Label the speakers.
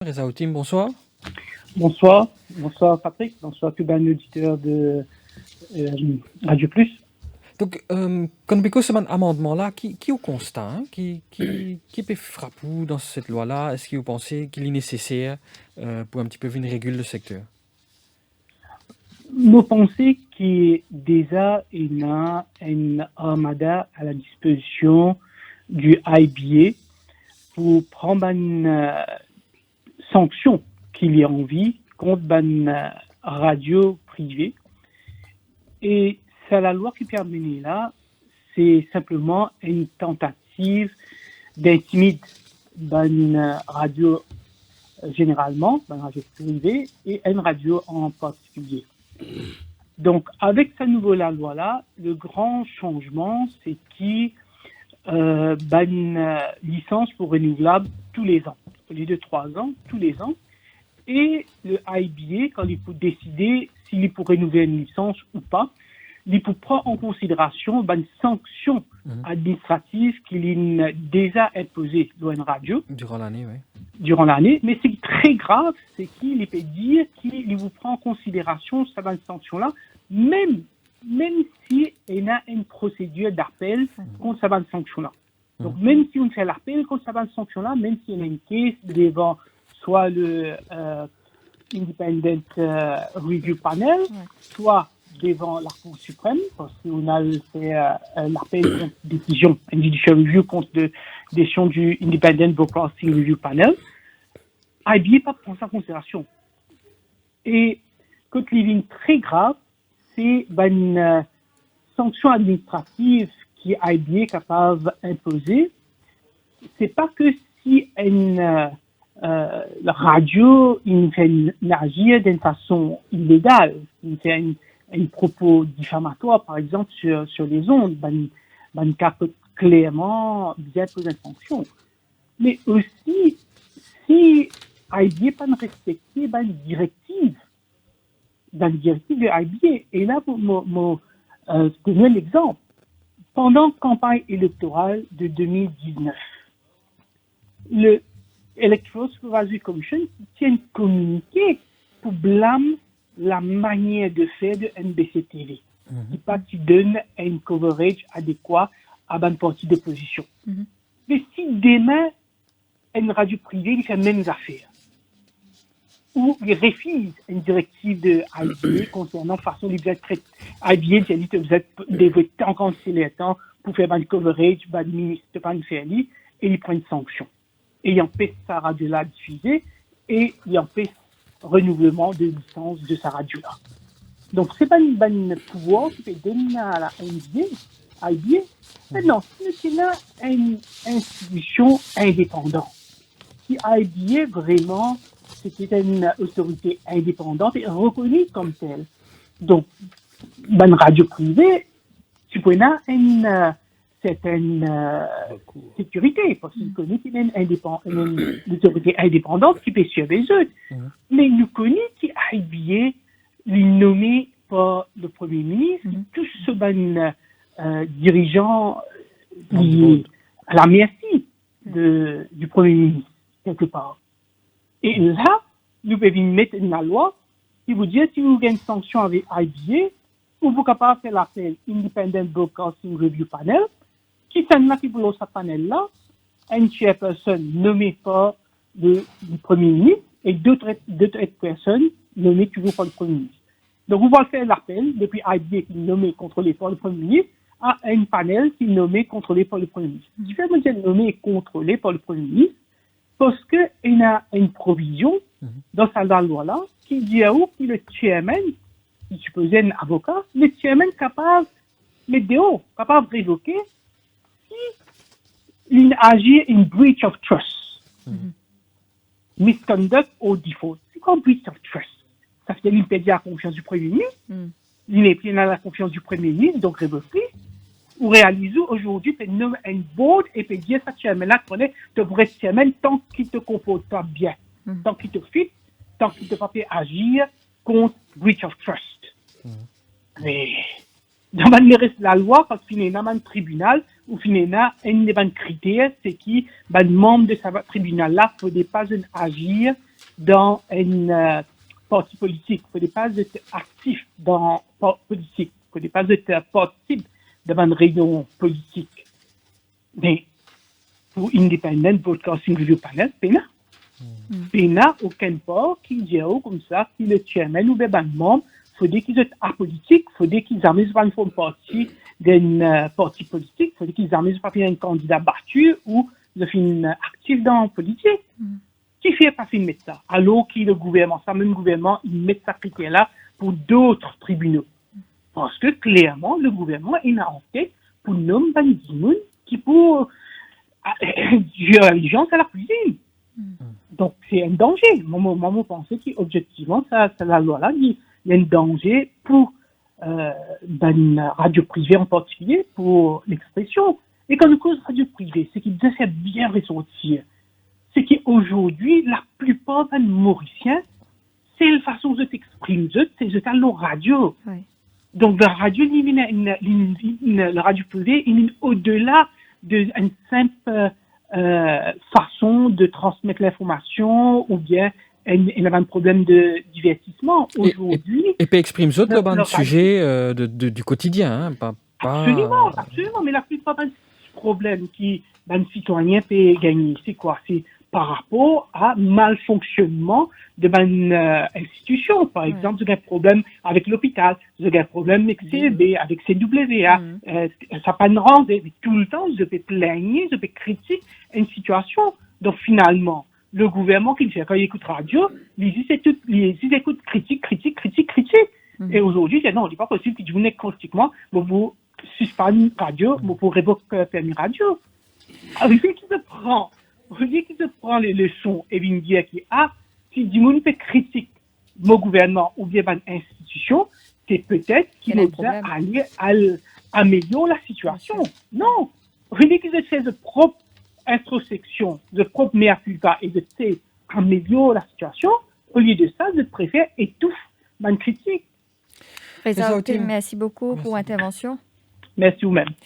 Speaker 1: Reza Outim, bonsoir.
Speaker 2: Bonsoir Patrick, bonsoir tout bon auditeur de Radio Plus.
Speaker 1: Donc, quand on ce amendement-là, qui au constat, hein, qui peut frapper dans cette loi-là, est-ce que vous pensez qu'il est nécessaire pour un petit peu venir réguler le secteur?
Speaker 2: Nous pensons qu'il déjà il y a une armada à la disposition du IBA pour prendre une sanction qu'il y a envie contre une radio privée. Et c'est la loi qui permet là, c'est simplement une tentative d'intimider une radio généralement, une radio privée et une radio en particulier. Donc, avec cette nouvelle loi-là, le grand changement, c'est qu'il une licence pour renouvelable tous les ans, au lieu de 3 ans, tous les ans. Et le IBA, quand il peut décider s'il peut renouveler une licence ou pas, il peut prendre en considération une sanction administrative qu'il a déjà imposée dans une radio.
Speaker 1: Durant l'année, oui.
Speaker 2: Durant l'année, mais c'est très grave, c'est qu'il peut dire qu'il vous prend en considération cette sanction-là, même si il y a une procédure d'appel contre cette sanction-là. Donc, même si on fait l'appel contre cette sanction-là, même s'il y a une case devant soit le Independent Review Panel, soit devant la Cour suprême, parce qu'on a fait l'appel contre décision, une judicial review contre décision du Independent Broadcasting Review Panel, IBA pas prendre ça en considération. Et quand il est très grave, c'est une sanction administrative qui IBA est capable d'imposer. C'est pas que si la radio il fait agir d'une façon illégale, il fait un propos diffamatoire, par exemple, sur les ondes, ben cas peut clairement bien poser une sanction. Mais aussi, si IBA pas respecter une directive de IBA, et là, pour donner l'exemple, pendant la campagne électorale de 2019, le Electoral Supervisory Commission tient un communiqué pour blâmer la manière de faire de NBC TV, qui donne un coverage adéquat à une partie d'opposition. Mais si demain, une radio privée fait les mêmes affaires, ou il refuse une directive de IBA concernant la façon dont vous êtes traité, IBA dit que vous êtes dévoté en temps pour faire un coverage, un ministre, pas une CLI, et il prend une sanction. Et il empêche sa radio-là diffuser, et il empêche le renouvellement de licence de sa radio-là. Donc, c'est pas une pouvoir qui peut donner à la IBA. Mais non, c'est une institution indépendante. Si IBA, vraiment, c'était une autorité indépendante et reconnue comme telle. Donc, une radio privée, tu peux avoir une certaine sécurité, parce qu'il connaît qu'il y a une autorité indépendante qui peut suivre les autres. Mais nous connaissons qu'IBA est nommé par le Premier ministre, tous ce dirigeants à la merci du Premier ministre, quelque part. Et là, nous pouvons mettre une loi qui vous dit si vous avez une sanction avec IBA, vous êtes capable de faire l'appel Independent Broadcasting Review Panel, qui s'en là qui pour ce panel-là, une chairperson nommée par le Premier ministre et d'autres personnes nommées toujours par le Premier ministre. Donc, vous allez faire l'appel depuis IBA qui est nommé, contrôlé par le Premier ministre, à un panel qui est nommé, contrôlé par le Premier ministre. Je vais me dire nommé et contrôlé par le Premier ministre parce qu'il y a une provision dans cette loi-là qui dit à où le chairman, qui supposait un avocat, le chairman capable capable de révoquer si il agit in breach of trust. Misconduct or default. C'est quoi breach of trust? Ça fait qu'il perd la confiance du Premier ministre, il n'est plus dans la confiance du Premier ministre, donc révoqué. Ou réaliser aujourd'hui, tu nommes un board et tu dis ça, chairman-là, tu pourrais être chairman tant qu'il te comporte pas bien, tant qu'il te fit, tant qu'il te pas fait agir contre breach of trust. Mais, dans la loi, quand tu es dans un tribunal, ou tu es dans un des critères, c'est qui, le membre de ce tribunal-là, ne peut pas agir dans un parti politique. Il ne faut pas être actif dans la politique. Il ne faut pas être participe dans une réunion politique. Mais pour Independent Broadcasting Review Panel, il n'y a aucun part qui dit comme ça, qui le chairman ou bien membre, il faudrait qu'ils soient apolitiques, il faudrait qu'ils amusent pas une forme partie d'un parti politique, il faudrait qu'ils amusent pas un candidat battu ou de fin actif dans la politique. Qui fait pas de mettre ça? Alors que le gouvernement, ça même gouvernement, il met sa critère-là pour d'autres tribunaux. Parce que clairement, le gouvernement est en tête pour nommer Bandimoun qui pour jouer allégeance à la cuisine. Donc, c'est un danger. Moi, je pense qu'objectivement, la loi-là, il y a un danger pour une radio privée en particulier, pour l'expression. Et quand on cause radio privée, c'est qu'il doit faire bien ressortir. C'est qu'aujourd'hui, la plupart des Mauriciens, c'est la façon dont ils s'expriment, c'est leur radio.
Speaker 3: Oui.
Speaker 2: Donc, la radio, la radio privée, il est au-delà d'une simple façon de transmettre l'information ou bien il y a un problème de divertissement. Aujourd'hui...
Speaker 1: Et puis exprime ça dans un sujet du quotidien. Hein, pas...
Speaker 2: Absolument, mais la plupart des problèmes qui un citoyen peut gagner, c'est quoi? C'est par rapport à malfonctionnement de une institution. Par exemple, j'ai un problème avec l'hôpital, j'ai un problème avec CLB, avec CWA, ça pas une rendez. Tout le temps, je peux plaigner, je peux critiquer une situation. Donc finalement, le gouvernement qui fait quand il écoute radio, ils écoutent critique. Et aujourd'hui, non, il n'est pas possible que vous constiquement, vous suspendez une radio, vous révoquez permis radio. Alors, il se prend les leçons et il dit que si du monde fait critique mon gouvernement ou bien une institution, c'est peut-être qu'il doit aller améliorer la situation. Non, il dit qu'il fait de propre introspection, de propre mea culpa et de améliorer la situation. Au lieu de ça, je préfère étouffer une critique.
Speaker 3: Reza Outil, merci beaucoup pour l'intervention.
Speaker 2: Merci vous-même.